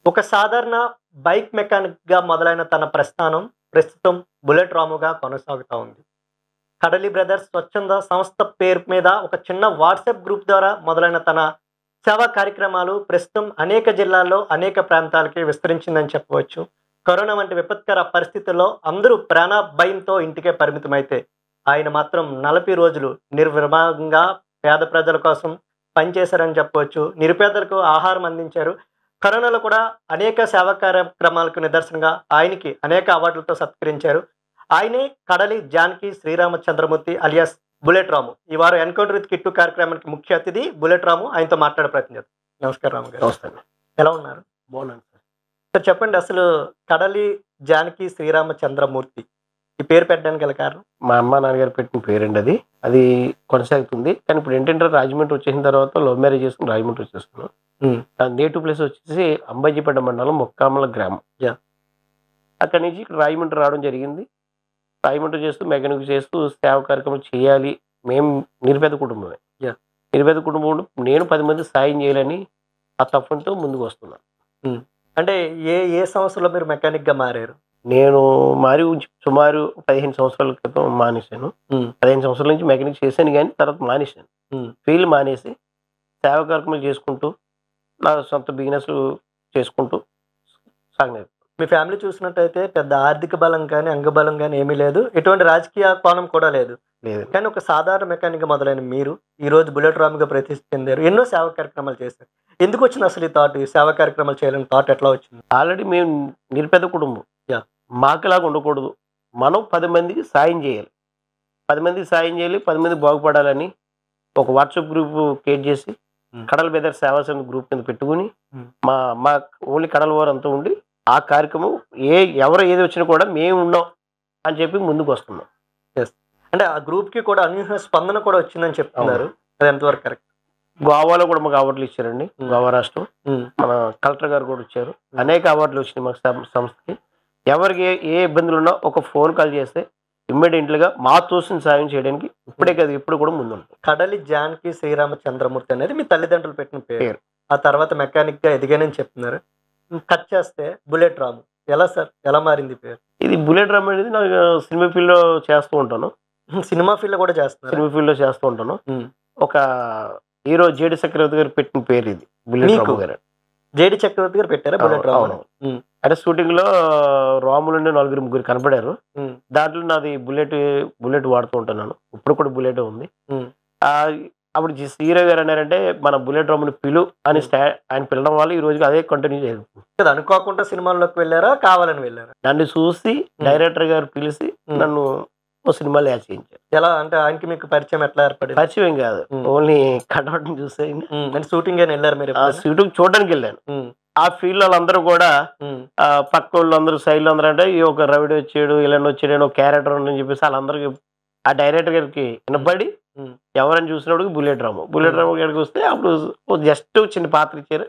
ఒక సాధారణ బైక్ మెకానిక్‌గా మొదలైన తన ప్రస్థానం ప్రస్తుతం బుల్లెట్ రాముగా కొనసాగుతా ఉంది. కడలి బ్రదర్స్ స్వచ్ఛంద సంస్థ పేరు మీద ఒక చిన్న వాట్సాప్ గ్రూప్ ద్వారా మొదలైన తన సేవా కార్యక్రమాలు ప్రస్తుతం అనేక జిల్లాల్లో, అనేక ప్రాంతాలకి విస్తరించిందని చెప్పవచ్చు. కరోనా వంటి విపత్కర పరిస్థితుల్లో అందరూ ప్రాణ భయంతో ఇంటికే పరిమితమైతే, ఆయన మాత్రం 40 రోజులు నిర్విరామంగా పేద ప్రజల కోసం పనిచేశారని చెప్పవచ్చు. నిరుపేదలకు ఆహారం అందించారు. కరోనాలో కూడా అనేక సేవా కార్యక్రమాలకు నిదర్శనంగా ఆయనకి అనేక అవార్డులతో సత్కరించారు. ఆయనే కడలి జానకి శ్రీరామచంద్రమూర్తి అలియాస్ బుల్లెట్ రాము. ఈ వారం ఎన్‌కౌంటర్ విత్ కిట్టు కార్యక్రమానికి ముఖ్య అతిథి బుల్లెట్ రాము. ఆయనతో మాట్లాడే ప్రయత్నం చేద్దాం. నమస్కారం రాము గారు. నమస్తే అండి. ఎలా ఉన్నారు? బాగున్నాను సార్. సార్ చెప్పండి, అసలు కడలి జానకి శ్రీరామచంద్రమూర్తి ఈ పేరు పెట్టడానికి గల కారణం? మా అమ్మ నాన్నగారు పెట్టిన పేరండి అది. అది కొనసాగుతుంది. కానీ ఇప్పుడు ఏంటంటే రాజమండ్రి వచ్చేసిన తర్వాత లవ్ మ్యారేజ్ చేసుకుని రాజమండ్రి వచ్చేస్తున్నాను. నా నేటివ్ ప్లేస్ వచ్చేసి అంబాజీపేట మండలం మొక్కామల గ్రామం. యాహ్! అక్కడి నుంచి ఇక్కడ రాజమండ్రి రావడం జరిగింది. రాజమండ్రి చేస్తూ మెకానిక్ చేస్తూ సేవా కార్యక్రమం చేయాలి. మేము నిరుపేద కుటుంబమే. యాహ్! నిరుపేద కుటుంబం నేను 10 మంది సాయం చేయాలని ఆ తపనతో ముందుకు వస్తున్నాను. అంటే ఏ ఏ సంవత్సరంలో మీరు మెకానిక్‌గా మారారు? నేను సుమారు 15 సంవత్సరాల క్రితం మానేశాను. 15 సంవత్సరాల నుంచి మెకానిక్ చేశాను కానీ తర్వాత మానేశాను. ఫీల్డ్ మానేసి సేవా కార్యక్రమాలు చేసుకుంటూ నా సొంత బిజినెస్లు చేసుకుంటూ సాగలేదు. మీ ఫ్యామిలీ చూసినట్టయితే పెద్ద ఆర్థిక బలం కానీ, అంగబలం కానీ ఏమీ లేదు. ఎటువంటి రాజకీయ కోణం కూడా లేదు. కానీ ఒక సాధారణ మెకానిక్‌గా మొదలైన మీరు ఈరోజు బుల్లెట్ రాముగా ప్రసిద్ధి చెందారు. ఎన్నో సేవా కార్యక్రమాలు చేశారు. ఎందుకు వచ్చింది అసలు ఈ థాట్? ఈ సేవా కార్యక్రమాలు చేయాలని థాట్ ఎట్లా వచ్చింది? ఆల్రెడీ మేము నిరుపేద కుటుంబం. యాహ్! మాకులాగా ఉండకూడదు. మనం 10 మందికి సాయం చేయాలి. 10 మందికి సాయం చేయాలి. 10 మంది బాగుపడాలని ఒక వాట్సాప్ గ్రూప్ క్రియేట్ చేసి కడల్ బ్రదర్స్ సేవా సంఘ గ్రూప్ కింద పెట్టుకుని మా ఓన్లీ కడల వారు అంతా ఉండి ఆ కార్యక్రమం ఎవరు ఏది వచ్చినా కూడా మేము ఉన్నాం అని చెప్పి ముందుకు వస్తున్నాం. అంటే ఆ గ్రూప్‌కి కూడా అనూహ్య స్పందన కూడా వచ్చిందని చెప్తున్నారు. అది ఎంతవరకు కరెక్ట్? గోవాలో కూడా మాకు అవార్డులు ఇచ్చారండి. గోవా రాష్ట్రం మన కలెక్టర్ గారు కూడా ఇచ్చారు. అనేక అవార్డులు వచ్చినాయి మాకు సంస్థకి. ఎవరికి ఏ ఇబ్బందులు ఉన్నా ఒక ఫోన్ కాల్ చేస్తే ఇమ్మీడియట్‌గా మా తోసిన సాయం చేయడానికి ఇప్పుడే కాదు ఎప్పుడు కూడా ముందుంటాం. కడలి జానకి శ్రీరామచంద్రమూర్తి అనేది మీ తల్లిదండ్రులు పెట్టిన పేరు. ఆ తర్వాత మెకానిక్‌గా ఎదిగానని చెప్తున్నారు. కట్ చేస్తే బుల్లెట్ రాము. ఎలా సార్? ఎలా మారింది పేరు? ఇది బుల్లెట్ రాము అనేది నాకు సినిమా ఫీల్డ్‌లో చేస్తూ ఉంటాను. సినిమా ఫీల్డ్‌లో కూడా చేస్తున్నారు? సినిమా ఫీల్డ్‌లో చేస్తూ ఉంటాను. ఒక హీరో జేడి చక్రవర్తి గారు పెట్టిన పేరు ఇది బుల్లెట్ రాము గారు. జేడి చక్రవర్తి గారు పెట్టారా బుల్లెట్ రాము? అంటే షూటింగ్ లో రాములు 4-3 కనపడారు. దాంట్లో నాది బుల్లెట్ వాడుతూ ఉంటున్నాను. ఇప్పుడు కూడా బుల్లెట్ ఉంది. అప్పుడు హీరో గారు అన్నారంటే మన బుల్లెట్ రాముని పిలు అని ఆయన పిలవడం వల్ల ఈ రోజుకి అదే కంటిన్యూ చేస్తుంది. అనుకోకుండా సినిమాల్లోకి వెళ్ళారా, కావాలని వెళ్ళారా? నన్ను చూసి డైరెక్టర్ గారు పిలిచి నన్ను ఓ సినిమాలో యాడ్ చేయించారు. ఎలా అంటే ఆయనకి మీకు పరిచయం ఎట్లా ఏర్పడింది? పరిచయం కాదు, ఓన్లీ కటౌట్ చూస్తే షూటింగ్ అని వెళ్ళారు మీరు? షూటింగ్ చూడడానికి వెళ్ళాను. ఆ ఫీల్డ్ వాళ్ళందరూ కూడా పక్క వాళ్ళు అందరూ సైడ్లో అందరూ అంటే ఈ ఒక రవిడి వచ్చాడు, ఇలా వచ్చాడు, ఒక క్యారెక్టర్ ఉందని చెప్పేసి వాళ్ళందరికీ ఆ డైరెక్టర్ గారికి వినపడి ఎవరైనా చూసినప్పుడు బుల్లెట్ రాము గారికి వస్తే అప్పుడు జస్ట్ చిన్న పాత్ర ఇచ్చారు.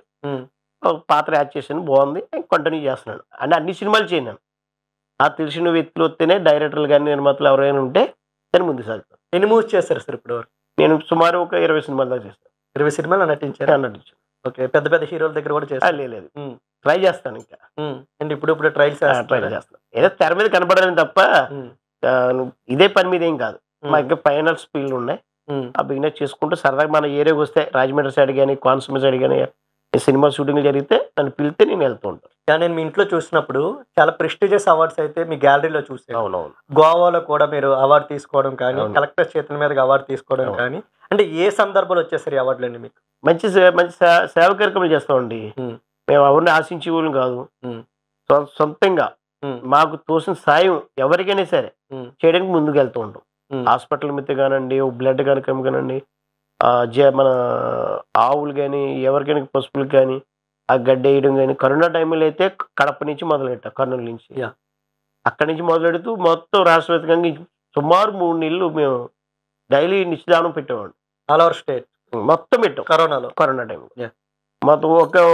ఒక పాత్ర యాడ్ చేశాను, బాగుంది, కంటిన్యూ చేస్తున్నాను. అంటే అన్ని సినిమాలు చేయను. ఆ తెలిసిన వ్యక్తులు వస్తేనే డైరెక్టర్లు కానీ నిర్మాతలు ఎవరైనా ఉంటే దాన్ని ముందు సాగుతాను. ఎన్ని మూవీస్ చేస్తారు సార్ ఇప్పుడు వరకు? నేను సుమారు ఒక 20 సినిమాల దాకా చేస్తాను. 20 సినిమాలు నటించాను. ఓకే. పెద్ద పెద్ద హీరోల దగ్గర కూడా చేస్తాను? లేదు, ట్రై చేస్తాను ఇంకా. అంటే ఇప్పుడు ట్రై చేస్తాను. ఏదో తెర మీద కనపడాలని తప్ప ఇదే పని మీద ఏం కాదు. మా ఇంకా ఫైనల్ స్పీడ్లు ఉన్నాయి. ఆ బిజినెస్ చేసుకుంటూ సరదాగా మన ఏరియాకి వస్తే రాజమండ్రి సైడ్ కానీ కోనసీమ సైడ్ కానీ సినిమా షూటింగ్ జరిగితే నన్ను పిలిస్తే నేను వెళ్తూ ఉంటాను. నేను మీ ఇంట్లో చూసినప్పుడు చాలా ప్రెస్టీజియస్ అవార్డ్స్ అయితే మీ గ్యాలరీలో చూసాను. అవునవును. గోవాలో కూడా మీరు అవార్డు తీసుకోవడం కానీ, కలెక్టర్ చేతుల మీద అవార్డు తీసుకోవడం కానీ, అంటే ఏ సందర్భంలో వచ్చేసరి అవార్డులండి మీకు? మంచి సేవ కార్యక్రమాలు చేస్తామండి. మేము ఎవరిని ఆశించే వాళ్ళం కాదు. సొంతంగా మాకు తోసిన సాయం ఎవరికైనా సరే చేయడానికి ముందుకు వెళ్తూ ఉంటాం. హాస్పిటల్ మీద కానండి, బ్లడ్ కార్యక్రమం కానండి, మన ఆవులు కానీ ఎవరికైనా పశువులకు కానీ ఆ గడ్డ వేయడం కానీ. కరోనా టైంలో అయితే కడప నుంచి మొదలెట్టాం, కర్నూలు నుంచి. అక్కడి నుంచి మొదలెడుతూ మొత్తం రాష్ట్ర వ్యాప్తంగా సుమారు 3 నెలలు మేము డైలీ నిశ్చిదానం పెట్టేవాడు. ఆల్ ఓవర్ స్టేట్ మొత్తం పెట్టాం కరోనా టైంలో. మొత్తం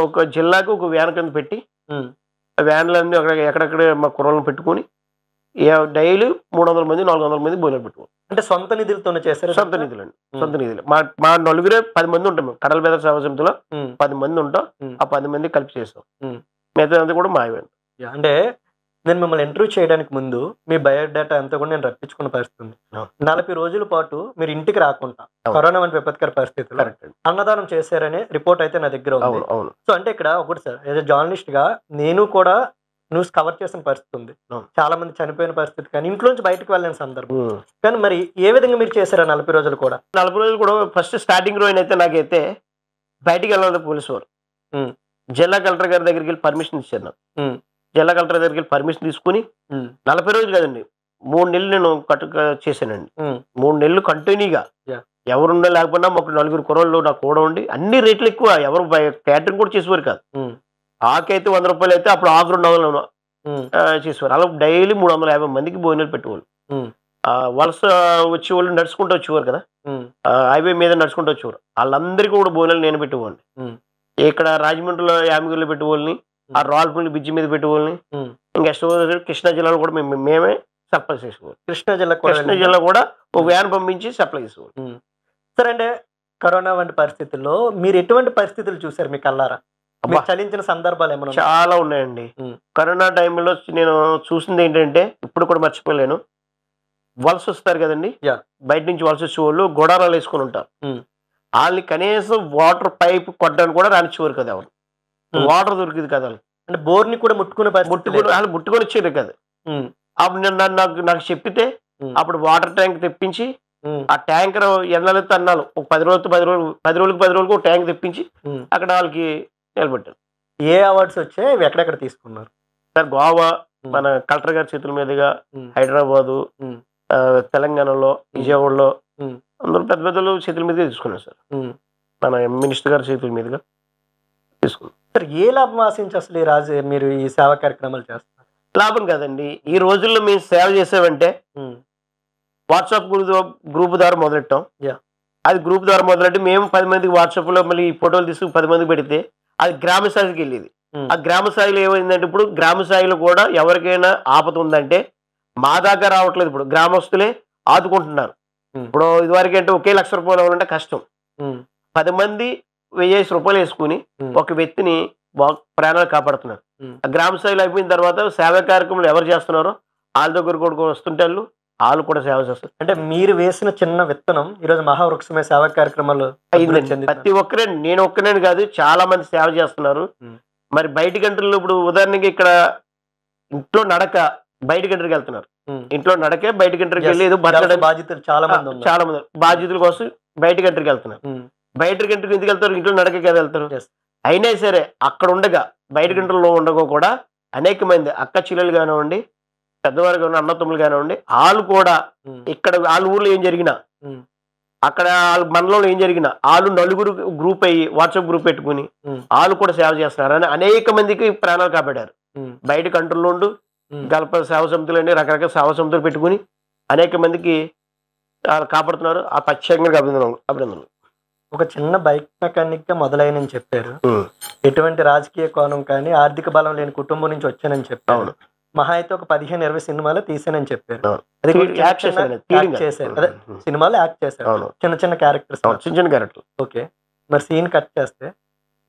ఒక జిల్లాకు ఒక వ్యాన్ కింద పెట్టి వ్యాన్లన్నీ ఎక్కడెక్కడ మా కుర్రలను పెట్టుకుని డైలీ 300 మంది 400 మంది భోజనాలు పెట్టుకోవాలి. అంటే సొంత నిధులతోనే చేశారు? సొంత నిధులండి, సొంత నిధులు. మా నలుగురే 10 మంది ఉంటాం. మేము కడల బ్రదర్స్ సేవా సమితిలో 10 మంది ఉంటాం. ఆ 10 మంది కలిపి చేస్తాం. మిగతాదంతా కూడా మాయమే. అంటే నేను మిమ్మల్ని ఇంటర్వ్యూ చేయడానికి ముందు మీ బయోడేటా అంతా కూడా నేను రప్పించుకున్న పరిస్థితి ఉంది. 40 రోజుల పాటు మీరు ఇంటికి రాకుండా కరోనా వంటి విపత్కర పరిస్థితుల్లో అన్నదానం చేశారనే రిపోర్ట్ అయితే నా దగ్గర ఉంది. సో అంటే ఇక్కడ ఒకటి సార్, యాజ్ ఎ జర్నలిస్ట్ గా నేను కూడా న్యూస్ కవర్ చేసిన పరిస్థితి ఉంది. చాలా మంది చనిపోయిన పరిస్థితి, కానీ ఇంట్లోంచి బయటకు వెళ్ళిన సందర్భం. కానీ మరి ఏ విధంగా మీరు చేశారా 40 రోజులు కూడా? 40 రోజులు కూడా ఫస్ట్ స్టార్టింగ్ రోజు అయితే నాకైతే బయటికి వెళ్ళాలి పోలీసు వారు. జిల్లా కలెక్టర్ గారి దగ్గరికి వెళ్ళి పర్మిషన్ ఇచ్చారు నాకు. జిల్లా కలెక్టర్ దగ్గరికి వెళ్ళి పర్మిషన్ తీసుకుని 40 రోజులు కదండి, 3 నెలలు నేను చేశానండి. 3 నెలలు కంటిన్యూగా ఎవరున్నా లేకపోయినా ఒక 4 కుర్రోళ్ళు నాకు కూడా ఉండి, అన్ని రేట్లు ఎక్కువ, ఎవరు క్యాటరింగ్ కూడా చేసేవారు కాదు. ఆకైతే 100 రూపాయలు అయితే అప్పుడు ఆకు 200 చేసేవారు. అలా డైలీ 350 మందికి భోజనాలు పెట్టేవాళ్ళు. వలస వచ్చేవాళ్ళు నడుచుకుంటూ వచ్చేవారు కదా, హైవే మీద నడుచుకుంటూ వచ్చేవారు. వాళ్ళందరికీ కూడా భోజనాలు నేను పెట్టేవాడిని. ఇక్కడ రాజమండ్రిలో యామగిరిలో పెట్టేవాళ్ళని, ఆ రాల్పల్లి బ్రిడ్జి మీద పెట్టేవాళ్ళని, ఇంకా కృష్ణా జిల్లాలో కూడా మేమే సప్లై చేసేవాళ్ళు. కృష్ణా జిల్లా కూడా ఒక వ్యాన్ పంపించి సప్లై చేసేవాళ్ళు. సరే, అంటే కరోనా వంటి పరిస్థితుల్లో మీరు ఎటువంటి పరిస్థితులు చూసారు మీ కల్లారా? చలించిన సందర్భాలు ఏమైనా? చాలా ఉన్నాయండి. కరోనా టైంలో నేను చూసింది ఏంటంటే ఇప్పుడు కూడా మర్చిపోలేను, వలస వస్తారు కదండి, బయట నుంచి వలస వచ్చేవాళ్ళు గొడారాలు వేసుకుని ఉంటారు. వాళ్ళని కనీసం వాటర్ పైప్ కొట్టడానికి కూడా రానిచ్చేవారు కదా, ఎవరు వాటర్ దొరికింది కదా. అంటే బోర్ని కూడా వాళ్ళు ముట్టుకొని వచ్చేది కదా. అప్పుడు నాకు చెప్పితే అప్పుడు వాటర్ ట్యాంక్ తెప్పించి, ఆ ట్యాంకర్ ఎన్నాళ్ళు అన్నాలు ఒక 10 రోజులకు ఒక ట్యాంక్ తెప్పించి అక్కడ వాళ్ళకి నిలబెట్టారు. ఏ అవార్డ్స్ వచ్చాయి, ఎక్కడెక్కడ తీసుకున్నారు సార్? గోవా మన కలెక్టర్ గారి చేతుల మీదుగా, హైదరాబాదు, తెలంగాణలో, విజయవాడలో అందరూ పెద్ద పెద్దలు చేతుల మీదుగా తీసుకున్నారు సార్. మన మినిస్టర్ గారి చేతుల మీదుగా తీసుకున్నారు సార్. ఏ లాభం ఆశించి అసలు మీరు ఈ సేవా కార్యక్రమాలు చేస్తారు? లాభం కాదండి, ఈ రోజుల్లో మేము సేవ చేసామంటే వాట్సాప్ గ్రూప్ ద్వారా మొదలెట్టాం. అది గ్రూప్ ద్వారా మొదలెట్టి మేము 10 మందికి వాట్సాప్లో మళ్ళీ ఫోటోలు తీసుకుని 10 మందికి పెడితే అది గ్రామ స్థాయికి వెళ్ళేది. ఆ గ్రామ స్థాయిలో ఏమైందంటే ఇప్పుడు గ్రామ స్థాయిలో కూడా ఎవరికైనా ఆపద ఉందంటే మా దాకా రావట్లేదు, ఇప్పుడు గ్రామస్తులే ఆదుకుంటున్నారు. ఇప్పుడు ఇదివరకు అంటే ఒకే 1,00,000 రూపాయలు ఇవ్వాలంటే కష్టం. 10 మంది 1000 రూపాయలు వేసుకుని ఒక వ్యక్తిని ప్రాణాలు కాపాడుతున్నారు. ఆ గ్రామ స్థాయిలో అయిపోయిన తర్వాత సేవా కార్యక్రమాలు ఎవరు చేస్తున్నారో వాళ్ళ దగ్గర కూడా వస్తుంటే వాళ్ళు కూడా సేవ చేస్తారు. అంటే మీరు వేసిన చిన్న విత్తనం ఈరోజు మహావృక్షమే సేవా కార్యక్రమాలు ప్రతి ఒక్కరే, నేను ఒక్కనే కాదు చాలా మంది సేవ చేస్తున్నారు. మరి బయట గంటల్లో ఇప్పుడు ఉదాహరణకి ఇక్కడ ఇంట్లో నడక బయట గంటకి వెళ్తున్నారు, ఇంట్లో నడకే బయట గంటకి వెళ్ళి ఏదో బాధ్యతలు చాలా మంది బాధ్యతల కోసం బయట గంటకి వెళ్తున్నారు. బయట గంటకి ఎందుకు వెళ్తారు? ఇంట్లో నడకే కదా వెళ్తారు. అయినా సరే అక్కడ ఉండగా బయట గంటల్లో ఉండగా కూడా అనేక మంది అక్క చెల్లెలు కానివ్వండి, పెద్దవారు కానివ్వండి, అన్నతమ్ములు కానివ్వండి, వాళ్ళు కూడా ఇక్కడ వాళ్ళ ఊర్లో ఏం జరిగినా, అక్కడ వాళ్ళ మండలంలో ఏం జరిగినా వాళ్ళు నలుగురు గ్రూప్ అయ్యి వాట్సాప్ గ్రూప్ పెట్టుకుని వాళ్ళు కూడా సేవ చేస్తున్నారు అని అనేక మందికి ప్రాణాలు కాపాడారు. బయట కంట్రోల్లో ఉండు గల్ప సేవ సమితులు అండి, రకరకాల సేవ సమితులు పెట్టుకుని అనేక మందికి కాపాడుతున్నారు. ఆ ప్రత్యేకంగా అభినందనలు. ఒక చిన్న బైక్ మెకానిక్ గా మొదలైనని చెప్పారు. ఎటువంటి రాజకీయ కోణం కానీ ఆర్థిక బలం లేని కుటుంబం నుంచి వచ్చానని చెప్పారు. మహా అయితే ఒక 15-20 సినిమాలు తీసానని చెప్పారు. అది చేశారు, సినిమాలో యాక్ట్ చేశారు, చిన్న చిన్న క్యారెక్టర్స్. ఓకే, మరి సీన్ కట్ చేస్తే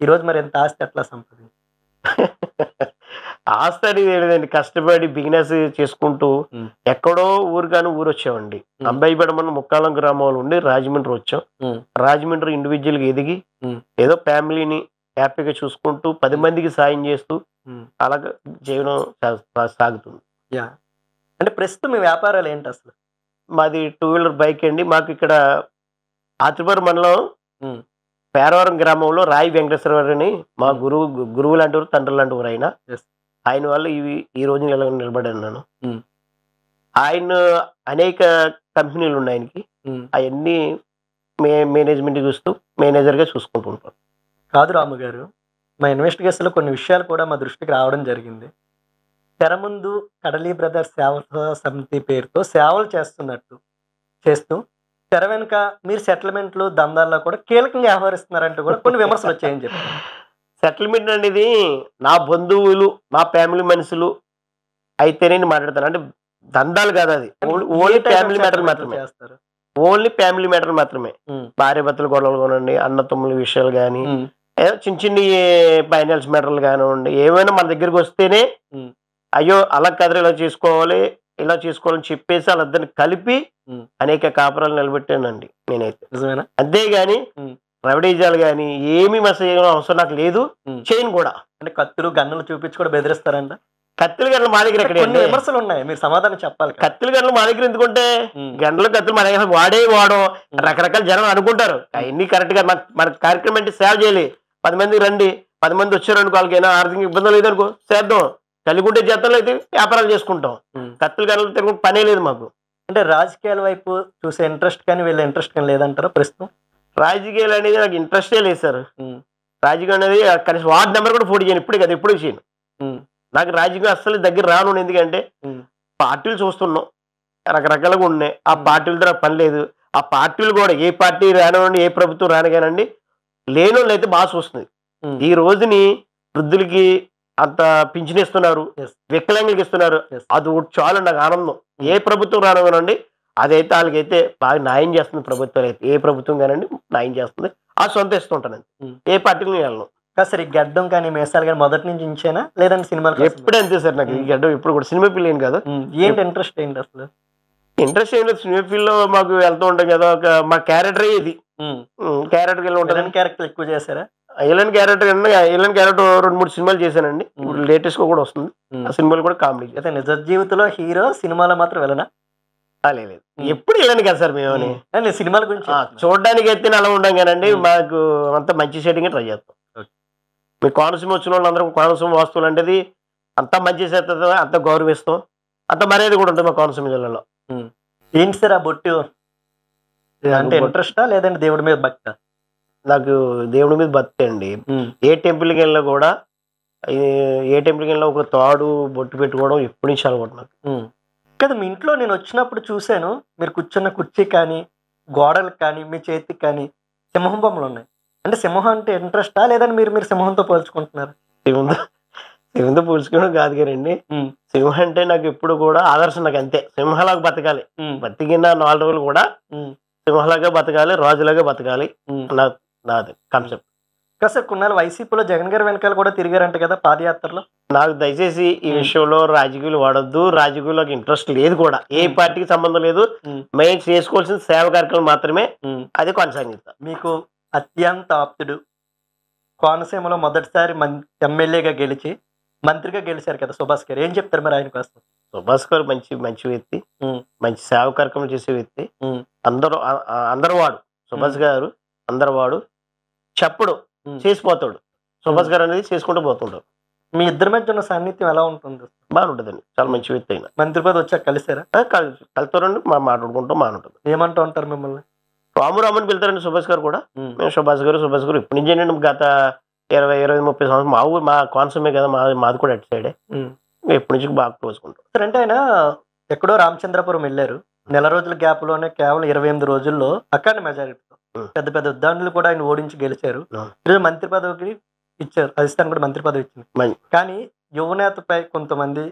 ఈ రోజు మరి ఎంత ఆస్తి ఎట్లా సంపాదించారు? ఆస్తి అనేది లేదండి, కష్టపడి బిజినెస్ చేసుకుంటూ ఎక్కడో ఊరు కానీ ఊరు వచ్చామండి. అబ్బాయిపేట మన ముక్కాలం గ్రామంలో ఉండి రాజమండ్రి వచ్చాం. రాజమండ్రి ఇండివిజువల్ గా ఎదిగి ఏదో ఫ్యామిలీని హ్యాపీగా చూసుకుంటూ 10 మందికి సాయం చేస్తూ అలాగే జీవనం సాగుతుంది. అంటే ప్రస్తుతం మీ వ్యాపారాలు ఏంటి అసలు? మాది 2 వీలర్ బైక్ అండి. మాకు ఇక్కడ ఆత్రిపురం మండలం పేరవరం గ్రామంలో రాయి వెంకటేశ్వర అని మా గురువు లాంటి వారు, తండ్రి లాంటి వారు ఆయన వల్ల ఈ రోజు నిలబడినాను. ఆయన అనేక కంపెనీలు ఉన్నాయి ఆయనకి, అవన్నీ మేనేజ్మెంట్ చూస్తూ మేనేజర్గా చూసుకుంటూ ఉంటాను. కాదు రాము గారు, మా ఇన్వెస్టిగేషన్లో కొన్ని విషయాలు కూడా మా దృష్టికి రావడం జరిగింది. తెర ముందు కడలి బ్రదర్స్ సేవా సమితి పేరుతో సేవలు చేస్తూ తెర వెనుక మీరు సెటిల్మెంట్లు దందాల్లో కూడా కీలకంగా వ్యవహరిస్తున్నారంటూ కూడా కొన్ని విమర్శలు వచ్చాయని చెప్పారు. సెటిల్మెంట్ అనేది నా బంధువులు, మా ఫ్యామిలీ మనుషులు అయితేనే మాట్లాడతాను. అంటే దందాలు కాదు, అది ఓన్లీ ఫ్యామిలీ మ్యాటర్ మాత్రమే చేస్తారు. ఓన్లీ ఫ్యామిలీ మ్యాటర్ మాత్రమే. భార్య భర్తల గొడవలు కొనండి, అన్న తమ్ముల విషయాలు కానీ, ఏదో చిన్న చిన్న ఫైనాన్స్ మ్యాటర్లు కానివ్వండి, ఏమైనా మన దగ్గరికి వస్తేనే అయ్యో అలా కదరు ఇలా చేసుకోవాలని చెప్పేసి వాళ్ళిద్దరిని కలిపి అనేక కాపురాలు నిలబెట్టానండి నేనైతే. నిజమేనా? అంతేగాని రవిడీజాలు కానీ ఏమీ మెసేజ్ అవసరం నాకు లేదు, చేయను కూడా. అంటే కత్తులు గన్నులు చూపించి కూడా బెదిరిస్తారంట. కత్తులు గంటలు మా దగ్గర ఎక్కడ విమర్శలు ఉన్నాయి, మీరు సమాధానం చెప్పాలి. కత్తులు గంటలు మా దగ్గర ఎందుకుంటే గంటలు కత్తులు మా దగ్గర వాడం రకరకాల జనం అనుకుంటారు. అవన్నీ కరెక్ట్ గా మన కార్యక్రమం అంటే సేవ చేయాలి. 10 మంది రండి, 10 మంది వచ్చారనుకో, వాళ్ళకైనా ఆర్థిక ఇబ్బందులు లేదనుకో చేద్దాం, కలిగుంటే చేద్దాం, అయితే వ్యాపారాలు చేసుకుంటాం. కత్తులు గంటలు తిరుగుంటే పనే లేదు మాకు. అంటే రాజకీయాల వైపు చూసే ఇంట్రెస్ట్ కానీ వీళ్ళ ఇంట్రెస్ట్ కానీ లేదంటారా ప్రస్తుతం? రాజకీయాలు అనేది నాకు ఇంట్రెస్టే లేదు సార్. రాజకీయం అనేది కనీసం వార్డు నెంబర్ కూడా పోటీ చేయను, ఇప్పుడు కదా ఎప్పుడు చేయను. నాకు రాజకీయం అస్సలు దగ్గర రాను. ఎందుకంటే పార్టీలు చూస్తున్నాం, రకరకాలుగా ఉన్నాయి. ఆ పార్టీల ద్వారా పని లేదు. ఆ పార్టీలు కూడా ఏ పార్టీ రానివ్వండి, ఏ ప్రభుత్వం రానిగానండి, లేని వాళ్ళు అయితే బాగా చూస్తుంది. ఈ రోజుని వృద్ధులకి అంత పింఛన్ ఇస్తున్నారు, వికలాంగులకి ఇస్తున్నారు, అది చాలు నాకు ఆనందం. ఏ ప్రభుత్వం రానివ్వనండి, అదైతే వాళ్ళకైతే బాగా న్యాయం చేస్తుంది ప్రభుత్వాలు అయితే. ఏ ప్రభుత్వం కానండి న్యాయం చేస్తుంది, ఆ సొంత ఇస్తుంటానండి. ఏ పార్టీకి వెళ్ళను. సార్ ఈ గడ్డం కానీ మీసాలు కానీ మొదటి నుంచి ఇంచేనా లేదంటే సినిమాలు? ఎప్పుడు అంతే సార్. నాకు ఈ గడ్డం ఎప్పుడు కూడా సినిమా ఫీల్ ఏం కాదు. ఏంటి ఇంట్రెస్ట్ ఏంటి అసలు? ఇంట్రెస్ట్ ఏం లేదు, సినిమా ఫీల్డ్ లో మాకు వెళ్తూ ఉంటాం కదా, మా క్యారెక్టర్ ఇది. క్యారెక్టర్ వెళ్ళి ఉంటుంది. క్యారెక్టర్ ఎక్కువ చేశారా? ఇలాంటి క్యారెక్టర్ 2-3 సినిమాలు చేశానండి. ఇప్పుడు లేటెస్ట్ గా కూడా వస్తుంది. ఆ సినిమాలు కూడా కామెడీ. అయితే నిజ జీవితంలో హీరో, సినిమాలో మాత్రం వెళ్ళనా? లేదు, ఎప్పుడు వెళ్ళండి కదా సార్ మేము. సినిమాల గురించి చూడడానికి అయితే అలా ఉండం కానండి, మాకు అంత మంచి షేడింగ్ ట్రై చేస్తాం. మీ కోనసీమ వచ్చిన వాళ్ళందరూ కోనసీమ వస్తువులు అంటే అంత మంచి చేస్తుంది, అంత గౌరవిస్తాం, అంత మర్యాద కూడా ఉంటుంది మా కోనసీమ జిల్లాలో. ఏంటి సార్ ఆ బొట్టు అంటే ఇంట్రెస్టా లేదంటే దేవుడి మీద భక్తా? నాకు దేవుడి మీద భక్తి అండి. ఏ టెంపుల్కి వెళ్ళినా కూడా, ఒక తాడు బొట్టు పెట్టుకోవడం ఎప్పటి నుంచి అలవాటు నాకు. కదా మీ ఇంట్లో నేను వచ్చినప్పుడు చూశాను, మీరు కూర్చున్న కుర్చీ కానీ గోడలకు కానీ మీ చేతికి కానీ సింహం బొమ్మలు ఉన్నాయి. అంటే సింహం అంటే ఇంట్రెస్టా లేదని మీరు సింహంతో పోల్చుకుంటున్నారు? సింహంతో పోల్చుకోవడం కాదు కదండి. సింహం అంటే నాకు ఎప్పుడు కూడా ఆదర్శం. నాకు అంతే, సింహలాగా బతకాలి, బతికిన 4 రోజులు కూడా సింహలాగా బతకాలి, రాజులాగా బతకాలి, నాది కాన్సెప్ట్. కదా సార్ కొన్నాళ్ళు వైసీపీలో జగన్ గారి వెనకాల కూడా తిరిగారంట కదా పాదయాత్రలో. నాకు దయచేసి ఈ విషయంలో రాజకీయాలు వాడొద్దు, రాజకీయాలకు ఇంట్రెస్ట్ లేదు కూడా, ఏ పార్టీకి సంబంధం లేదు. మేము చేసుకోవాల్సిన సేవ కార్యక్రమం మాత్రమే, అది కొనసాగిస్తాం. మీకు అత్యంత ఆప్తుడు, కోనసీమలో మొదటిసారి ఎమ్మెల్యేగా గెలిచి మంత్రిగా గెలిచారు కదా సుభాష్ గారు, ఏం చెప్తారు మరి ఆయన కోసం? సుభాష్ గారు మంచి వ్యక్తి, మంచి సేవ కార్యక్రమం చేసే వ్యక్తి. అందరూ వాడు సుభాష్ గారు, అందరు వాడు చెప్పడు, చేసిపోతాడు. సుభాష్ గారు అనేది చేసుకుంటూ పోతుంటాడు. మీ ఇద్దరి మధ్య ఉన్న సాన్నిధ్యం ఎలా ఉంటుంది? బాగుంటుందండి, చాలా మంచి వ్యక్తి అయినా. మంత్రి పదవి వచ్చాక కలిసారా? కలుతారండి, మాట్లాడుకుంటూ బాగుంటుంది. ఏమంటూ ఉంటారు మిమ్మల్ని? రామని పిలుతారండి సుభాష్ గారు కూడా. మేము సుభాష్ గారు ఇప్పటి నుంచి ఏంటంటే గత 20-30 సంవత్సరం మా కోనసీమే కదా, మాది కూడా అటు సైడే. ఎప్పటి నుంచి బాగా క్లోజ్కుంటాం. సరే, అంటే ఆయన ఎక్కడో రామచంద్రపురం వెళ్ళారు, నెల రోజుల గ్యాప్ లోనే కేవలం 28 రోజుల్లో అఖండ మెజారిటీతో పెద్ద పెద్ద ఉద్దానులు కూడా ఆయన ఓడించి గెలిచారు. ఈరోజు మంత్రి పదవికి ఇచ్చారు, రాజస్థాన్ కూడా మంత్రి పదవి ఇచ్చింది. కానీ యువనేతపై కొంతమంది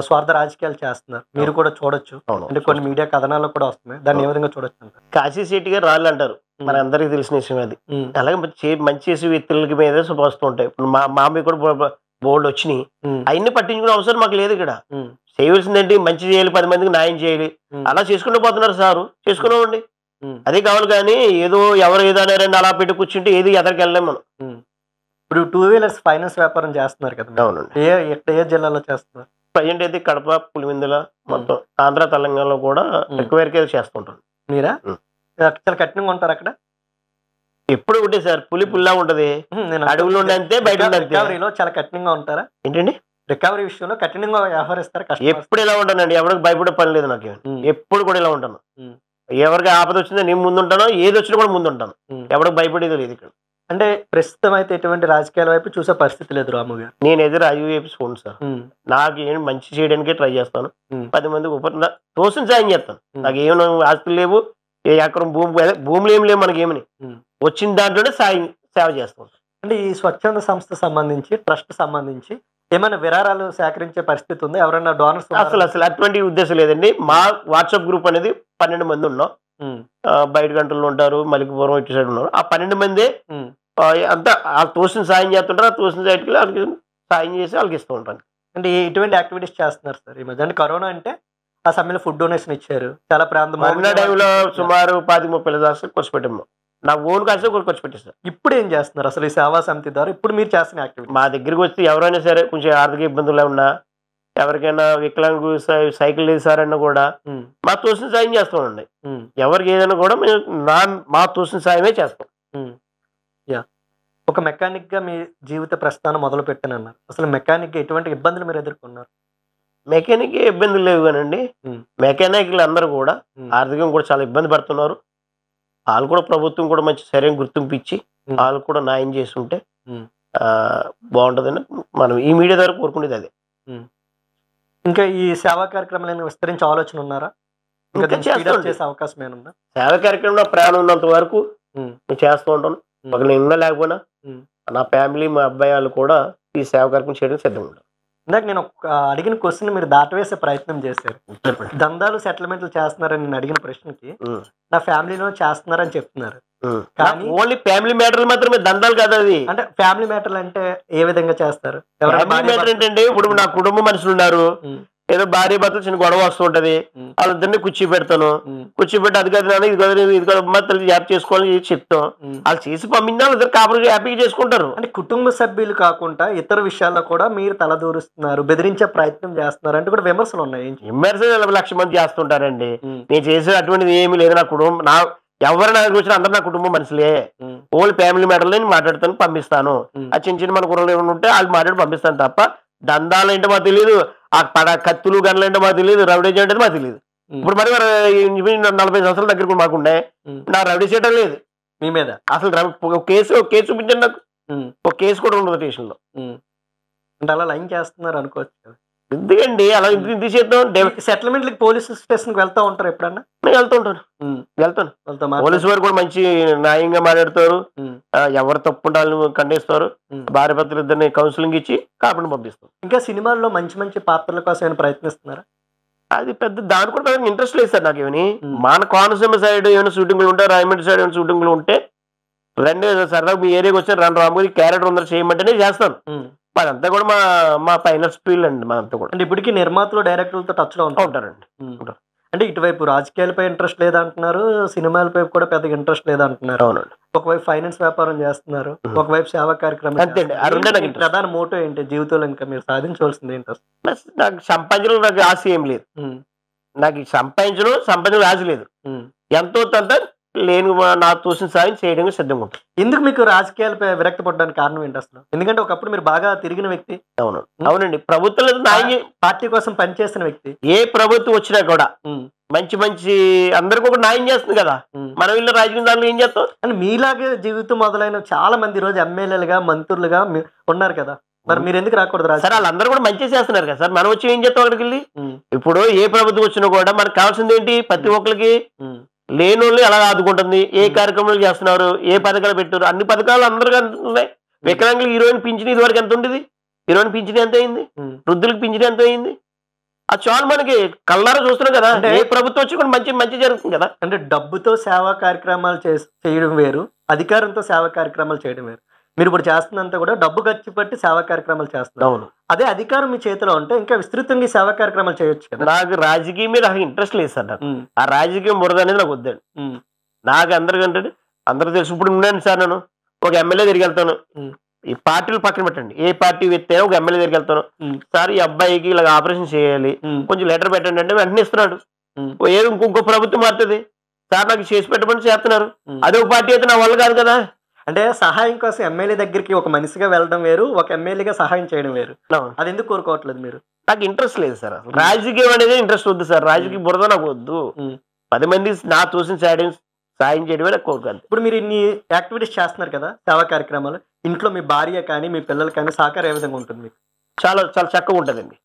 స్వార్థ రాజకీయాలు చేస్తున్నారు, మీరు కూడా చూడొచ్చు. అంటే కొన్ని మీడియా కథనాల్లో కూడా వస్తున్నాయి, దాన్ని ఏ విధంగా చూడొచ్చు అంటారు? కాశీ శెట్టి గారు రాళ్ళు అంటారు, మన అందరికి తెలిసిన విషయం అది. అలాగే మంచి చేసే వ్యక్తులకి మీద వస్తూ ఉంటాయి. ఇప్పుడు మా మీద కూడా బోర్డు వచ్చినాయి, అవన్నీ పట్టించుకునే అవసరం మాకు లేదు. ఇక్కడ చేయవలసిందేంటి, మంచి చేయాలి, 10 మందికి న్యాయం చేయాలి, అలా చేసుకుంటూ పోతున్నారు సారు, చేసుకున్నామండి. అదే కావాలి. కానీ ఏదో ఎవరు ఏదో అనేరండి అలా పెట్టి కూర్చుంటే ఏది ఎదరికి వెళ్ళలేము మనం. ఇప్పుడు 2 వీలర్స్ ఫైనాన్స్ వ్యాపారం చేస్తున్నారు కదా? అవునండి. ఏ జిల్లాలో చేస్తున్నారు? ప్రజెంట్ అయితే కడప, పులివెందుల, మొత్తం ఆంధ్ర, తెలంగాణలో కూడా ఎక్కువ వరకే చేస్తుంటాను. మీరా చాలా కఠినంగా ఉంటారు అక్కడ? ఎప్పుడు ఒకటే సార్, పుల్లా ఉంటది, అడుగులు అంతే, బయట రికవరీలో చాలా కఠినంగా ఉంటారా? ఏంటండి, రికవరీ విషయంలో కఠినంగా వ్యవహరిస్తారు? ఎప్పుడు ఇలా ఉంటానండి, ఎవరికి భయపడే పని లేదు నాకు. ఎప్పుడు కూడా ఇలా ఉంటాను. ఎవరికి ఆపద వచ్చిందో నేను ముందుంటాను, ఏది వచ్చినా కూడా ముందుంటాను, ఎవరికి భయపడేది లేదు ఇక్కడ. అంటే ప్రస్తుతం అయితే ఎటువంటి రాజకీయాల వైపు చూసే పరిస్థితి లేదు రాము గారు. నేను ఎదురు రాజకీయ వైపు చూడండి సార్, నాకు ఏం మంచి చేయడానికే ట్రై చేస్తాను. 10 మందికి తోసిన సాయం చేస్తాను. నాకు ఏమైనా ఆస్తులు లేవు, ఏ ఎకరం భూములు ఏమి లేవు మనకేమని, వచ్చిన దాంట్లోనే సేవ చేస్తాం. అంటే ఈ స్వచ్ఛంద సంస్థ సంబంధించి, ట్రస్ట్ సంబంధించి ఏమైనా విరాళాలు సేకరించే పరిస్థితి ఉంది? ఎవరైనా డోనర్స్? అసలు అటువంటి ఉద్దేశం లేదండి. మా వాట్సాప్ గ్రూప్ అనేది 12 మంది ఉన్నాం. బయట గంటల్లో ఉంటారు, మలికిపురం ఇటు సైడ్ ఉన్నారు. ఆ 12 మందే అంతా వాళ్ళు తోసిన సాయం చేస్తుంటారు. ఆ తోసిన సైడ్కి వాళ్ళకి సాయం చేసి వాళ్ళకి ఇస్తూ ఉంటాను. అంటే ఎటువంటి యాక్టివిటీస్ చేస్తున్నారు సార్ ఈ మధ్య? అంటే కరోనా అంటే ఆ సమయంలో ఫుడ్ డొనేషన్ ఇచ్చారు. చాలా ప్రాంతం కరోనా టైంలో సుమారు 25-30 లక్షలు ఖర్చు పెట్టాము. నా ఓన్ కాసే ఖర్చు పెట్టేస్తాను. ఇప్పుడు ఏం చేస్తున్నారు అసలు ఈ సేవా సమితి ద్వారా? ఇప్పుడు మీరు చేస్తున్న యాక్టివిటీ? మా దగ్గరికి వచ్చి ఎవరైనా సరే కొంచెం ఆర్థిక ఇబ్బందులు ఉన్నా, ఎవరికైనా వికలాంగు సైకిల్ వేసారన్నా కూడా మా తోసిన సాయం చేస్తామండి. ఎవరికి ఏదైనా కూడా మేము మా తోసిన సాయమే చేస్తాం. యా, ఒక మెకానిక్ గా మీ జీవిత ప్రస్థానం మొదలు పెట్టానన్నారు. అసలు మెకానిక్ గా ఎటువంటి ఇబ్బందులు మీరు ఎదుర్కొన్నారు? మెకానిక్ ఇబ్బందులు లేవు కానండి. మెకానిక్లు అందరూ కూడా ఆర్థికంగా కూడా చాలా ఇబ్బంది పడుతున్నారు. వాళ్ళు కూడా ప్రభుత్వం కూడా మంచి సరైన గుర్తింపు ఇచ్చి వాళ్ళు కూడా న్యాయం చేసి ఉంటే బాగుంటుందని మనం ఈ మీడియా ద్వారా కోరుకునేది అదే. ఇంకా ఈ సేవా కార్యక్రమాలను విస్తరించే ఆలోచన ఉన్నారా? ఇంకా చేసే అవకాశం ఏముందా? సేవా కార్యక్రమంలో ప్రాణం ఉన్నంత వరకు నేను చేస్తూ ఉంటాను. ఒక నేను లేకపోయినా నా ఫ్యామిలీ మా అబ్బాయి వాళ్ళు కూడా ఈ సేవా కార్యక్రమం చేయడానికి సిద్ధంగా ఉంటారు. ఇందాక నేను అడిగిన క్వశ్చన్ మీరు దాటవేసే ప్రయత్నం చేశారు. దందాలు సెటిల్మెంట్లు చేస్తున్నారని నేను అడిగిన ప్రశ్నకి నా ఫ్యామిలీలో చేస్తున్నారని చెప్తున్నారు. కానీ ఓన్లీ ఫ్యామిలీ మ్యాటర్లు మాత్రమే, దందాలు కాదు అది. అంటే ఫ్యామిలీ మ్యాటర్లు అంటే ఏ విధంగా చేస్తారు? ఫ్యామిలీ మ్యాటర్ ఏంటంటే ఇప్పుడు నా కుటుంబ మనుషులు ఉన్నారు, ఏదో భార్య భర్తలు చిన్న గొడవ వస్తూ ఉంటది, వాళ్ళిద్దరిని కూర్చోబెడతాను. కూర్చోబెట్టి అది కాదు ఇది కాదు ఇది కాదు తల్లి జాబ్ చేసుకోవాలని చెప్తాం. వాళ్ళు చేసి పంపించిన వాళ్ళు కాపురం హ్యాపీగా చేసుకుంటారు. అంటే కుటుంబ సభ్యులు కాకుండా ఇతర విషయాల్లో కూడా మీరు తలదూరుస్తున్నారు, బెదిరించే ప్రయత్నం చేస్తున్నారు అంటే కూడా విమర్శలు ఉన్నాయి. విమర్శలు 1,00,000 మంది చేస్తుంటారండి. నేను చేసే అటువంటిది ఏమీ లేదు. నా కుటుంబం ఎవరు నాకు వచ్చిన అందరు నా కుటుంబం మనుషులే. ఓన్లీ ఫ్యామిలీ మ్యాటర్లో నేను మాట్లాడుతాను, పంపిస్తాను. ఆ చిన్న చిన్న మన కుర్రలు ఏమైనా ఉంటే వాళ్ళు మాట్లాడి పంపిస్తాను తప్ప దందాలు ఏంటో మాకు తెలియదు, ఆ కత్తులు గన్నులు ఏంటో మాకు తెలియదు, రౌడీ అంటే మాకు తెలియదు. ఇప్పుడు మరి 40 సంవత్సరాల దగ్గర మాకుండే నా రౌడీ చేయడం లేదు మీ మీద. అసలు కేసు చూపించండి నాకు. ఒక కేసు కూడా ఉండదు స్టేషన్లో. అంటే అలా లైన్ చేస్తున్నారు అనుకోవచ్చు. ఎందుకండి అలా ఇంటి చేద్దాం. సెటిల్మెంట్లకి పోలీస్ స్టేషన్కి వెళ్తా ఉంటారు ఎప్పుడన్నా? నేను వెళ్తాను. పోలీసు వారు కూడా మంచి న్యాయంగా మాట్లాడతారు. ఎవరు తప్పు ఉండాలని ఖండిస్తారు. భార్య భర్తలు ఇద్దరిని కౌన్సిలింగ్ ఇచ్చి కాపాడి పంపిస్తారు. ఇంకా సినిమాల్లో మంచి మంచి పాత్రల కోసం ఏమైనా ప్రయత్నిస్తున్నారా? అది పెద్ద దాని కూడా పెద్ద ఇంట్రెస్ట్ లేదు సార్ నాకు. ఏమని మన కోనసీమ సైడ్ ఏమైనా షూటింగ్లు ఉంటే, రాయమండ్రి సైడ్ ఏమైనా షూటింగ్లు ఉంటే రండి సరదాగా మీ ఏరియాకి వచ్చి రాముడి క్యారెక్టర్ ఉందని చేయమంటేనే చేస్తాను. అదంతా కూడా మా ఫైనల్ ఫీల్డ్ అండి. మనంతా కూడా అంటే ఇప్పటికీ నిర్మాతలు డైరెక్టర్లతో టచ్ లో ఉంటారండి. అంటే ఇటువైపు రాజకీయాలపై ఇంట్రెస్ట్ లేదంటున్నారు, సినిమాలపై కూడా పెద్దగా ఇంట్రెస్ట్ లేదంటున్నారు. అవునండి. ఒకవైపు ఫైనాన్స్ వ్యాపారం చేస్తున్నారు, ఒకవైపు సేవా కార్యక్రమం. ప్రధాన మోటో ఏంటి జీవితంలో? ఇంకా మీరు సాధించవలసింది ఏంటి? నాకు సంపాదించడం నాకు ఆశ ఏం లేదు. నాకు సంపాదించడం ఆశ లేదు. ఎంతో కొంత లేని నా తోసిన సాయం చేయడానికి సిద్ధంగా ఉంటుంది. ఎందుకు మీకు రాజకీయాలపై విరక్తి పడడానికి కారణం ఏంటి అసలు? ఎందుకంటే ఒకప్పుడు మీరు బాగా తిరిగిన వ్యక్తి. అవునండి. ప్రభుత్వం పార్టీ కోసం పనిచేసిన వ్యక్తి. ఏ ప్రభుత్వం వచ్చినా కూడా మంచి అందరికి ఒక న్యాయం చేస్తుంది కదా. మనం ఇల్లు రాజకీయ దానిలో ఏం చేస్తాం? అంటే మీలాగే జీవితం మొదలైన చాలా మంది రోజు ఎమ్మెల్యేలుగా మంత్రులుగా ఉన్నారు కదా, మరి మీరు ఎందుకు రాకూడదు? సార్ వాళ్ళందరూ కూడా మంచి చేస్తున్నారు కదా సార్. మనం వచ్చి ఏం చేస్తాం అక్కడికి వెళ్ళి? ఇప్పుడు ఏ ప్రభుత్వం వచ్చినా కూడా మనకు కావాల్సింది ఏంటి? ప్రతి ఒక్కరికి లేని వాళ్ళు ఎలా ఆదుకుంటుంది, ఏ కార్యక్రమాలు చేస్తున్నారు, ఏ పథకాలు పెట్టారు, అన్ని పథకాలు అందరికీ అందుతున్నాయి. వికలాంగులు హీరోయిన్ పింఛన్ ఇది వరకు ఎంత ఉండేది? హీరోయిన్ పింఛన్ ఎంత అయింది? వృద్ధులకు పింఛన్ ఎంత అయింది? అది చాలు మనకి కళ్ళారా చూస్తున్నాం కదా. ఏ ప్రభుత్వం వచ్చి కూడా మంచి జరుగుతుంది కదా. అంటే డబ్బుతో సేవా కార్యక్రమాలు చేయడం వేరు, అధికారంతో సేవా కార్యక్రమాలు చేయడం వేరు. మీరు ఇప్పుడు చేస్తున్నంత కూడా డబ్బు ఖర్చు పెట్టి సేవా కార్యక్రమాలు చేస్తున్నారు. అదే అధికారం మీ చేతిలో ఉంటే ఇంకా విస్తృతంగా సేవా కార్యక్రమాలు చేయొచ్చు కదా. నాకు రాజకీయం మీద ఇంట్రెస్ట్ లేదు సార్. నాకు ఆ రాజకీయం బురద అనేది నాకు వద్దండి. నాకు అందరికంటే అందరూ తెలుసు. ఇప్పుడు ఉన్నాను సార్, నేను ఒక ఎమ్మెల్యే తిరిగి వెళ్తాను. ఈ పార్టీలు పక్కన పెట్టండి, ఏ పార్టీ వ్యక్తి ఒక ఎమ్మెల్యే దగ్గరికి వెళ్తాను. సార్ ఈ అబ్బాయికి ఇలా ఆపరేషన్ చేయాలి, కొంచెం లెటర్ పెట్టండి అంటే వెంటనే ఇస్తున్నాడు. ఏదో ఇంకో ప్రభుత్వం మారుతుంది సార్ నాకు చేసి పెట్టమని చేస్తున్నారు. అదే ఒక పార్టీ అయితే నా వల్ల కాదు కదా. అంటే సహాయం కోసం ఎమ్మెల్యే దగ్గరికి ఒక మనిషిగా వెళ్ళడం వేరు, ఒక ఎమ్మెల్యేగా సహాయం చేయడం వేరు. అది ఎందుకు కోరుకోవట్లేదు మీరు? నాకు ఇంట్రెస్ట్ లేదు సార్. రాజకీయం అనేది ఇంట్రెస్ట్ వద్దు సార్. రాజకీయ బురద నాకు వద్దు. 10 మంది నా తోసిన సాయం చేయడమే నాకు కోరుకోవాలి. ఇప్పుడు మీరు ఇన్ని యాక్టివిటీస్ చేస్తున్నారు కదా సేవా కార్యక్రమాలు, ఇంట్లో మీ భార్య కానీ మీ పిల్లలు కానీ సహకారం ఏ విధంగా ఉంటుంది మీకు? చాలా చాలా చక్కగా ఉంటుందండి.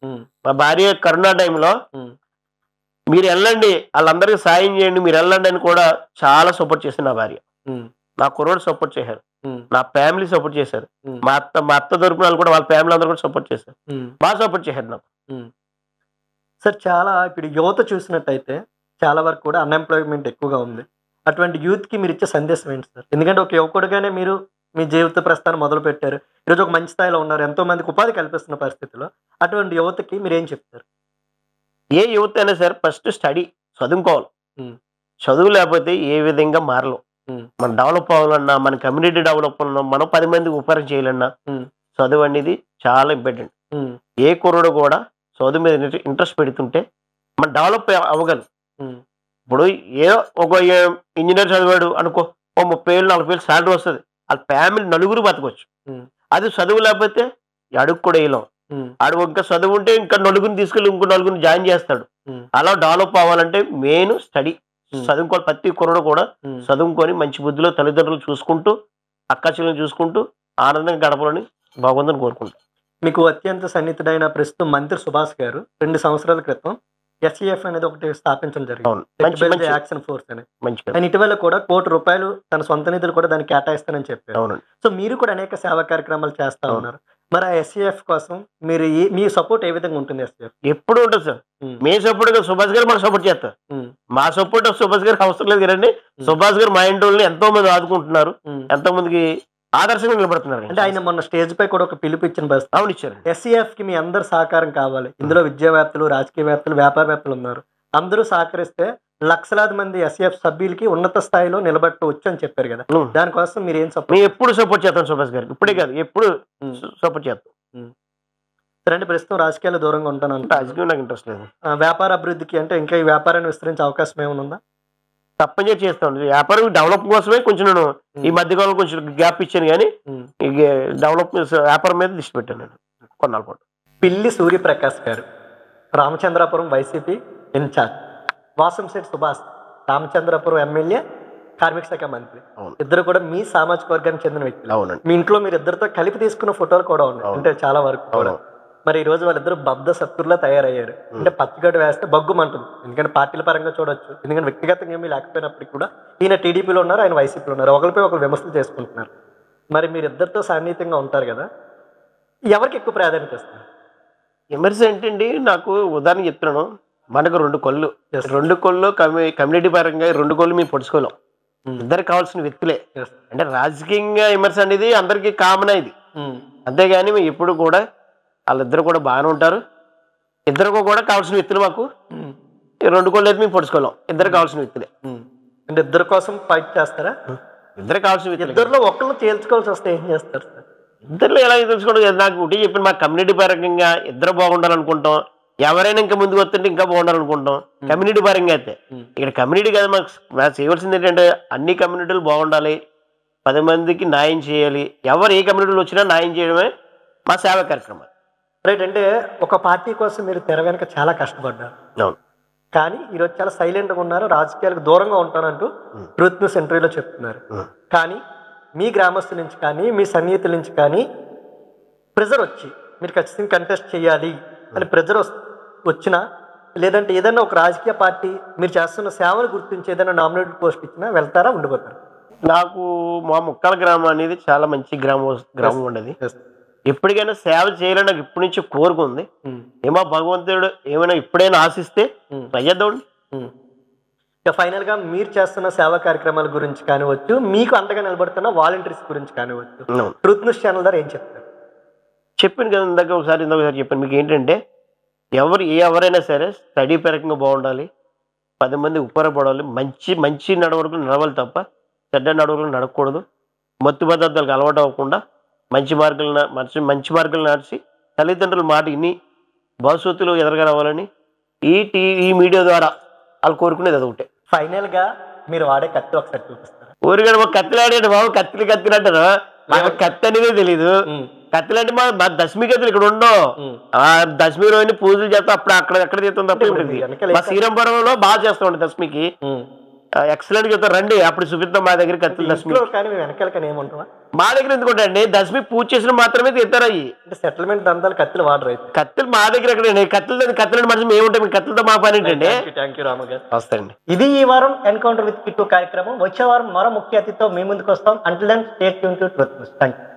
మా భార్య కరోనా టైంలో మీరు వెళ్ళండి, వాళ్ళందరికీ సాయం చేయండి, మీరు వెళ్ళండి అని కూడా చాలా సపోర్ట్ చేసింది నా భార్య. నా కుర్రోడు సపోర్ట్ చేశారు, నా ఫ్యామిలీ సపోర్ట్ చేశారు, మా అత్త తరపున వాళ్ళు కూడా వాళ్ళ ఫ్యామిలీ అందరూ కూడా సపోర్ట్ చేశారు, బాగా సపోర్ట్ చేశారు నాకు. సార్ చాలా ఇప్పుడు యువత చూసినట్టయితే చాలా వరకు కూడా అన్ఎంప్లాయ్మెంట్ ఎక్కువగా ఉంది. అటువంటి యూత్ కి మీరు ఇచ్చే సందేశం ఏంటి సార్? ఎందుకంటే ఒక యువకుడుగానే మీరు మీ జీవిత ప్రస్థానం మొదలుపెట్టారు. ఈరోజు ఒక మంచి స్థాయిలో ఉన్నారు. ఎంతో మందికి ఉపాధి కల్పిస్తున్న పరిస్థితిలో అటువంటి యువతకి మీరేం చెప్తారు? ఏ యువత అయినా సరే ఫస్ట్ స్టడీ చదువుకోవాలి. హ్మ్. చదువు లేకపోతే ఏ విధంగా మారలేం. హ్మ్. మనం డెవలప్ అవ్వాలన్నా, మన కమ్యూనిటీ డెవలప్ అవ్వాలన్నా, మనం 10 మందికి ఉపకారం చేయాలన్నా హ్మ్. చదువు అనేది చాలా ఇంపార్టెంట్. హ్మ్. ఏ కుర్రోడు కూడా చదువు మీద ఇంట్రెస్ట్ పెడుతుంటే మనం డెవలప్ అవ్వగలం. హ్మ్. ఇప్పుడు ఏదో ఒక ఇంజినీర్ చదివాడు అనుకో, ఓ 30,000 40,000 సాలరీ వస్తది. ఆళ్ళ ఫ్యామిలీ నలుగురు బతకొచ్చు. హ్మ్. అది చదువు లేకపోతే అడుగు కూడా ఎయలేం. హ్మ్. ఆడు ఇంకా చదువు ఉంటే ఇంకా నలుగురిని తీసుకెళ్ళి ఇంకో నలుగురిని జాయిన్ చేస్తాడు. హ్మ్. అలా డెవలప్ అవ్వాలంటే మెయిన్ స్టడీ. హ్మ్. చదువుకోవాలి. ప్రతి కుర్రోడు కూడా హ్మ్. చదువుకొని మంచి బుద్ధిలో తల్లిదండ్రులు చూసుకుంటూ, అక్కాచెల్లెల్ని చూసుకుంటూ ఆనందంగా గడపాలని భగవంతుని కోరుకుంటా. మీకు అత్యంత సన్నిహితుడైన ప్రస్తుతం మంత్రి సుభాష్ గారు 2 సంవత్సరాల క్రితం ఎస్ఈఎఫ్ అనేది ఒకటి స్థాపించడం జరిగింది. అవును. మంచి టెక్నాలజీ మంచి యాక్షన్ ఫోర్స్ అని. మంచి పని. ఆయన ఇటీవల కూడా ₹1,00,00,000 తన సొంత నిధులు కూడా దానికి కేటాయిస్తానని చెప్పారు. అవునండి. సో, మీరు కూడా అనేక సేవా కార్యక్రమాలు చేస్తా అవును. ఉన్నారు. మరి ఆ ఎస్ఈఎఫ్ కోసం మీరు మీ సపోర్ట్ ఏ విధంగా ఉంటుంది ఎస్ఈఎఫ్? ఎప్పుడు ఉంటది సార్. హ్మ్. మీ సపోర్ట్ కాదు, సుభాష్ గారు మాకు సపోర్ట్ చేస్తారు. హ్మ్. మా సపోర్ట్ సుభాష్ గారికి అవసరం లేదు కదండీ. సుభాష్ గారు మా ఇంటోళ్ళని ఎంతో మంది ఆదుకుంటున్నారు. హ్మ్. ఎంతో మందికి ఆదర్శంగా నిలబడుతున్నారు. అంటే ఆయన మొన్న స్టేజ్‌పై కూడా ఒక పిలుపు ఇచ్చిన పరిస్థితి. అవును, ఇచ్చారండి. ఎస్ఈఎఫ్‌కి మీ అందరి సహకారం కావాలి. ఇందులో విద్యావేత్తలు, రాజకీయవేత్తలు, వ్యాపారవేత్తలు ఉన్నారు. అందరూ సహకరిస్తే లక్షలాది మంది ఎస్ఈఎఫ్ సభ్యులకి ఉన్నత స్థాయిలో నిలబెట్టవచ్చు అని చెప్పారు కదా! హ్మ్. దానికోసం మీరేం మేము సపోర్ట్? ఎప్పుడు సపోర్ట్ చేస్తాం సుభాష్ గారికి. ఇప్పుడే కాదు, ఎప్పుడు హ్మ్. సపోర్ట్ చేస్తాం. హ్మ్. సరే అంటే ప్రస్తుతం రాజకీయాల్లో దూరంగా ఉంటానంటున్నారు. రాజకీయం నాకు ఇంట్రెస్ట్ లేదు. వ్యాపార అభివృద్ధికి అంటే ఇంకా ఈ వ్యాపారాన్ని విస్తరించే అవకాశం ఏమైనా ఉందా? తప్పనిసరి చేస్తాం. వ్యాపారం డెవలప్ కోసమే కొంచెం నేను ఈ మధ్య కాలంలో కొంచెం గ్యాప్ ఇచ్చాను గానీ, హ్మ్. ఈ డెవలప్ వ్యాపారం మీద దృష్టి పెట్టాను నేను కొన్నాళ్ళ పాటు. పిల్లి సూర్యప్రకాష్ గారు Ramachandrapuram YCP incharge, Vasamsetti Subhash Ramachandrapuram MLA, కార్మిక శాఖ మంత్రి. అవును. ఇద్దరు కూడా మీ సామాజిక వర్గానికి చెందిన వ్యక్తులు. అవునండి. మీ ఇంట్లో మీరు ఇద్దరితో కలిపి తీసుకున్న ఫోటోలు కూడా ఉన్నాయి. అవును. అంటే చాలా వరకు కూడా. అవును. మరి ఈ రోజు వాళ్ళిద్దరు బద్ధ శత్రువులా తయారయ్యారు. అంటే పచ్చగడ్డ వేస్తే బగ్గుమంటుంది. ఎందుకంటే పార్టీల పరంగా చూడొచ్చు. ఎందుకంటే వ్యక్తిగతంగా ఏమీ లేకపోయినప్పటికీ కూడా ఈయన టీడీపీలో ఉన్నారు, ఆయన వైసీపీలో ఉన్నారు. ఒకరిపై ఒకరు విమర్శలు చేసుకుంటున్నారు. మరి మీరు ఇద్దరితో సన్నిహితంగా ఉంటారు కదా, ఎవరికి ఎక్కువ ప్రాధాన్యత ఇస్తారు? విమర్శ ఏంటండి, నాకు ఉదాహరణ చెప్తున్నాను. మనకు 2 కళ్ళు. Yes. 2 కళ్ళు కమ్యూనిటీ పరంగా 2 కళ్ళు మేము పొడుచుకోలేం. Hmm. ఇద్దరికి కావాల్సిన వ్యక్తులే. Yes. అంటే రాజకీయంగా విమర్శ అనేది అందరికీ కామన్ ఇది. Hmm. అంతేగాని మేము ఎప్పుడు కూడా వాళ్ళిద్దరు కూడా బాగానే ఉంటారు. ఇద్దరికి కూడా కావాల్సిన వ్యక్తులు మాకు. Hmm. ఈ 2 కళ్ళు అయితే మేము పొడుచుకోలేం. ఇద్దరు కావాల్సిన వ్యక్తులే. Hmm. అంటే ఇద్దరి కోసం ఫైట్ చేస్తారా? ఇద్దరు కావాల్సిన వ్యక్తులు. ఇద్దరిలో ఒకళ్ళు తేల్చుకోవాల్సి వస్తే ఏం చేస్తారు సార్? ఇద్దరులో ఎలా తెలుసుకోండి. నాకు ఒకటి చెప్పిన మా కమ్యూనిటీ పరంగా ఇద్దరు బాగుండాలనుకుంటాం. ఎవరైనా ఇంకా ముందుకు వస్తుంటే ఇంకా బాగుండాలనుకుంటాం. కమ్యూనిటీ పరంగా అయితే ఇక్కడ కమ్యూనిటీ కదా, మాకు చేయవలసింది ఏంటంటే అన్ని కమ్యూనిటీలు బాగుండాలి, 10 మందికి న్యాయం చేయాలి. ఎవరు ఏ కమ్యూనిటీలో వచ్చినా న్యాయం చేయడమే మా సేవా కార్యక్రమం. రైట్. అంటే ఒక పార్టీ కోసం మీరు తెర వెనక చాలా కష్టపడ్డారు. అవును. కానీ ఈరోజు చాలా సైలెంట్గా ఉన్నారు, రాజకీయాలకు దూరంగా ఉంటానంటూ ట్రూత్ న్యూస్ ఇంటర్వ్యూలో చెప్తున్నారు. కానీ మీ గ్రామస్తుల నుంచి కానీ మీ సన్నిహితుల నుంచి కానీ ప్రెజర్ వచ్చి మీరు ఖచ్చితంగా కంటెస్ట్ చేయాలి అని ప్రెజర్ వచ్చినా, లేదంటే ఏదైనా ఒక రాజకీయ పార్టీ మీరు చేస్తున్న సేవలు గుర్తించి ఏదైనా నామినేటెడ్ పోస్ట్ ఇచ్చినా వెళ్తారా, ఉండిపోతారు? నాకు మా ముక్కల గ్రామం అనేది చాలా మంచి గ్రామం ఉండేది. ఎప్పటికైనా సేవ చేయాలని నాకు ఇప్పటి నుంచి కోరుకుంది. ఏమో భగవంతుడు ఏమైనా ఇప్పుడైనా ఆశిస్తే అయ్యేద్దాం. ఫైనల్గా మీరు చేస్తున్న సేవా కార్యక్రమాల గురించి కానివచ్చు, మీకు అంతగా నిలబడుతున్న వాలంటీర్స్ గురించి కానివచ్చు, ట్రూత్ న్యూస్ ఛానల్ ద్వారా ఏం చెప్తారు? చెప్పాను కదా ఇందాక చెప్పాను మీకు ఏంటంటే, ఎవరైనా సరే స్టడీ పరంగా బాగుండాలి, 10 మంది ఉపయోగపడాలి, మంచి నడవడికలు నడవాలి తప్ప చెడ్డ నడవడికలు నడకూడదు. మత్తు పదార్థాలకు అలవాటు అవ్వకుండా మంచి మార్గాలు నడిచి తల్లిదండ్రుల మాట విని భవిష్యత్తులో ఎదరగా రావాలని ఈ మీడియా ద్వారా వాళ్ళు కోరుకునేది అదొకటే. ఫైనల్గా మీరు వాడే కత్తి ఒకసారి చూపిస్తారు. ఊరిగాడు ఒక కత్తిలాడాడు బాబు, కత్తిలు అంటారు. నాకు కత్తి అనేది తెలీదు. కత్తిలు అంటే మా దశమి కత్తులు ఇక్కడ ఉండవు. ఆ దశమి రోజు పూజలు చేస్తాం, అప్పుడు అక్కడ చేస్తాం తప్ప. మా శ్రీరంపురంలో బాగా చేస్తామండి దశమికి. ఎక్సలెంట్ చెప్తారు, రండి అప్పుడు చూపిస్తాం మా దగ్గర కత్తులు. దశమి కానీ వెనకాల ఏముంటావా? మా దగ్గర ఎందుకుంటాయండి, దశమి పూజ చేసిన మాత్రమే తీస్తారు. అవి అంటే సెటిల్మెంట్ దంతాలు కత్తులు వాడరు. అయితే కత్తులు మా దగ్గర ఎక్కడండి, కత్తులు మనిషి ఏముంటాయి, మీ కత్తులతో మా పని ఏంటండి? థ్యాంక్ యూ రామగారు. వస్తాయండి. ఇది ఈ వారం ఎన్కౌంటర్ విత్ కిట్టు కార్యక్రమం. వచ్చే వారం మరో ముఖ్య అతిథితో మీ ముందుకు వస్తాం. Until then stay tune to truth news. Thank you.